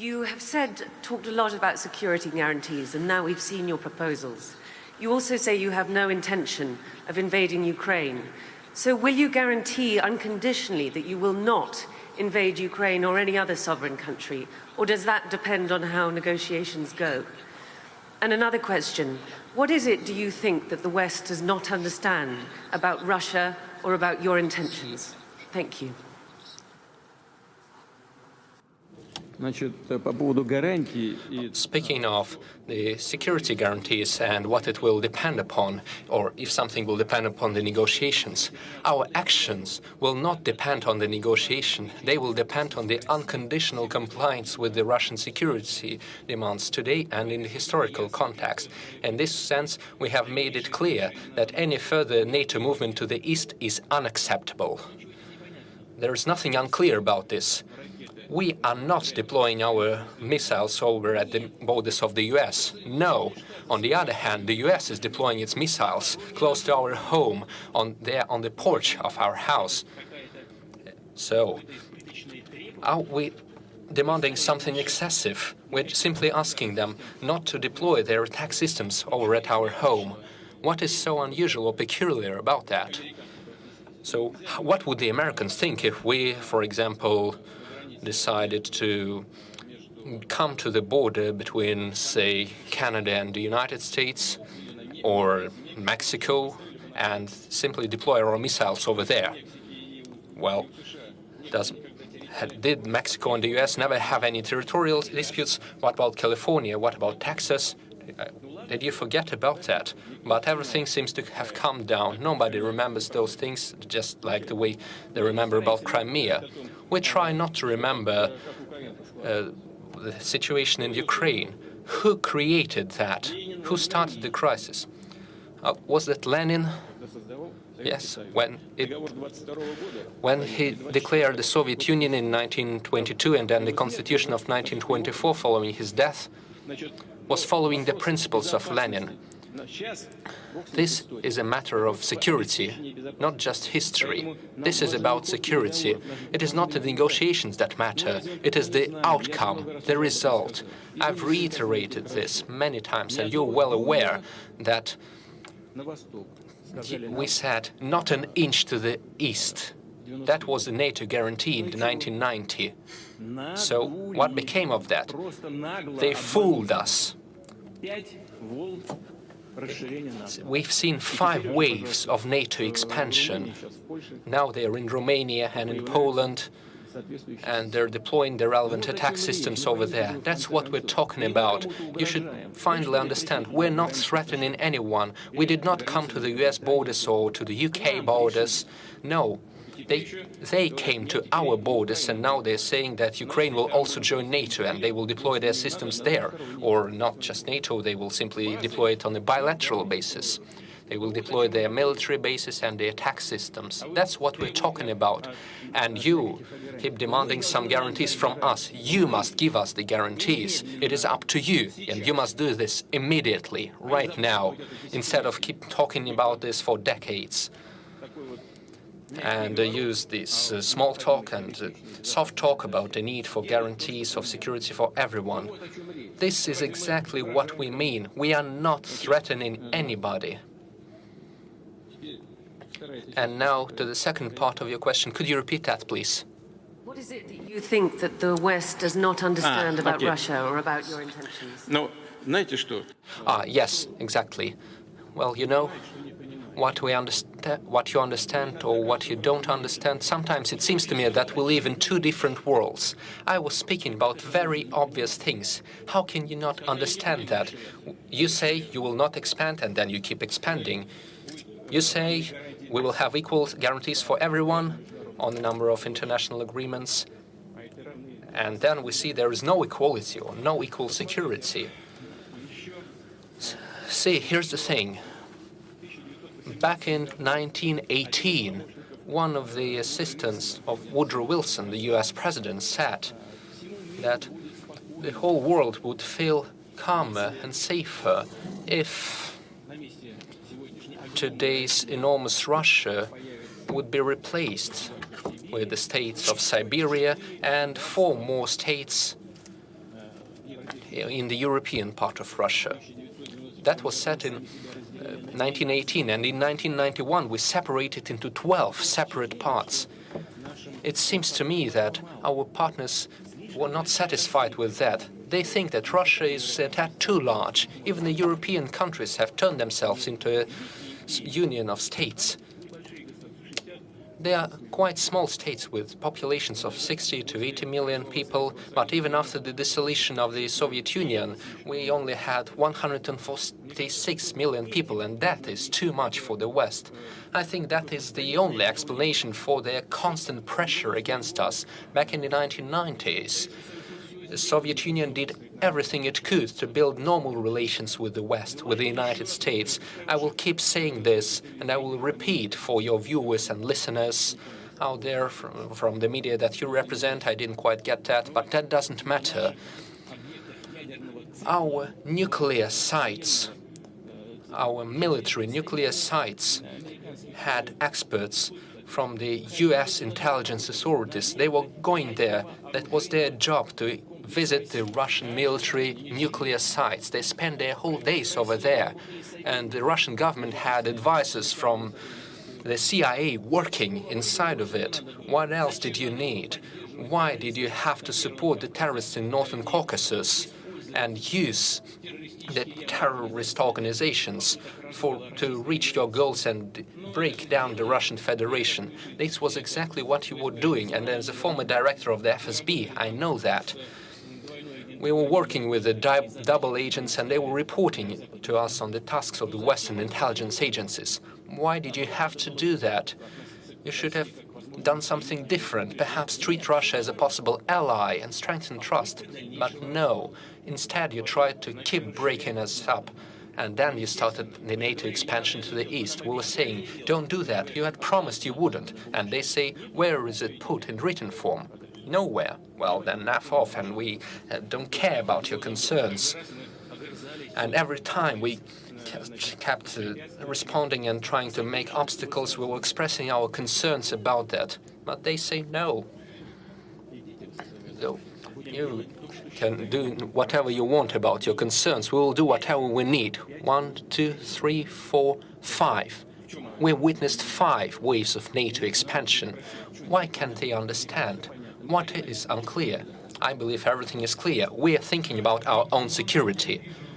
You have talked a lot about security guarantees, and now we've seen your proposals. You also say you have no intention of invading Ukraine. So will you guarantee unconditionally that you will not invade Ukraine or any other sovereign country, or does that depend on how negotiations go? And another question, what is it, do you think, that the West does not understand about Russia or about your intentions? Thank you. Speaking of the security guarantees and what it will depend upon, or if something will depend upon the negotiations, our actions will not depend on the negotiation. They will depend on the unconditional compliance with the Russian security demands today and in the historical context. In this sense, we have made it clear that any further NATO movement to the east is unacceptable. There is nothing unclear about this. We are not deploying our missiles over at the borders of the US. No. On the other hand, the US is deploying its missiles close to our home, on the porch of our house. So, are we demanding something excessive? We're simply asking them not to deploy their attack systems over at our home. What is so unusual or peculiar about that? So, what would the Americans think if we, for example, decided to come to the border between, say, Canada and the United States or Mexico and simply deploy our missiles over there? Well, did Mexico and the US never have any territorial disputes? What about California? What about Texas? Did you forget about that? But everything seems to have calmed down. Nobody remembers those things, just like the way they remember about Crimea. We try not to remember the situation in Ukraine. Who created that? Who started the crisis? Was that Lenin? Yes, when he declared the Soviet Union in 1922 and then the Constitution of 1924 following his death, was following the principles of Lenin. This is a matter of security, not just history. This is about security. It is not the negotiations that matter. It is the outcome, the result. I've reiterated this many times, and you're well aware that we said not an inch to the east. That was the NATO guarantee in 1990. So what became of that? They fooled us. We've seen 5 waves of NATO expansion. Now they're in Romania and in Poland, and they're deploying the relevant attack systems over there. That's what we're talking about. You should finally understand, we're not threatening anyone. We did not come to the US borders or to the UK borders. No. They came to our borders, and now they're saying that Ukraine will also join NATO and they will deploy their systems there. Or not just NATO, they will simply deploy it on a bilateral basis. They will deploy their military bases and their attack systems. That's what we're talking about. And you keep demanding some guarantees from us. You must give us the guarantees. It is up to you, and you must do this immediately, right now, instead of keep talking about this for decades. And use this small talk and soft talk about the need for guarantees of security for everyone. This is exactly what we mean. We are not threatening anybody. And now to the second part of your question. Could you repeat that, please? What is it that you think that the West does not understand about Russia or about your intentions? No, знаете что? Yes, exactly. Well, you know, what you understand or what you don't understand, sometimes it seems to me that we live in 2 different worlds. I was speaking about very obvious things. How can you not understand that? You say you will not expand, and then you keep expanding. You say we will have equal guarantees for everyone on the number of international agreements, and then we see there is no equality or no equal security. See, here's the thing. Back in 1918, one of the assistants of Woodrow Wilson, the US president, said that the whole world would feel calmer and safer if today's enormous Russia would be replaced with the states of Siberia and 4 more states in the European part of Russia. That was set in 1918, and in 1991 we separated into 12 separate parts. It seems to me that our partners were not satisfied with that. They think that Russia is a tad too large. Even the European countries have turned themselves into a union of states. They are quite small states with populations of 60 to 80 million people, but even after the dissolution of the Soviet Union, we only had 146 million people, and that is too much for the West. I think that is the only explanation for their constant pressure against us. Back in the 1990s, the Soviet Union did everything it could to build normal relations with the West, with the United States. I will keep saying this, and I will repeat for your viewers and listeners out there from the media that you represent. I didn't quite get that, but that doesn't matter. Our nuclear sites, our military nuclear sites, had experts from the US intelligence authorities. They were going there. That was their job, to visit the Russian military nuclear sites. They spent their whole days over there. And the Russian government had advisors from the CIA working inside of it. What else did you need? Why did you have to support the terrorists in Northern Caucasus and use the terrorist organizations to reach your goals and break down the Russian Federation? This was exactly what you were doing, and as a former director of the FSB, I know that. We were working with the double agents, and they were reporting to us on the tasks of the Western intelligence agencies. Why did you have to do that? You should have done something different, perhaps treat Russia as a possible ally and strengthen trust. But no, instead you tried to keep breaking us up. And then you started the NATO expansion to the east. We were saying, don't do that. You had promised you wouldn't. And they say, where is it put in written form? Nowhere. Well, then F off, and we don't care about your concerns. And every time we kept responding and trying to make obstacles, we were expressing our concerns about that. But they say no. So you can do whatever you want about your concerns. We will do whatever we need. 1, 2, 3, 4, 5. We witnessed 5 waves of NATO expansion. Why can't they understand? What is unclear? I believe everything is clear. We are thinking about our own security.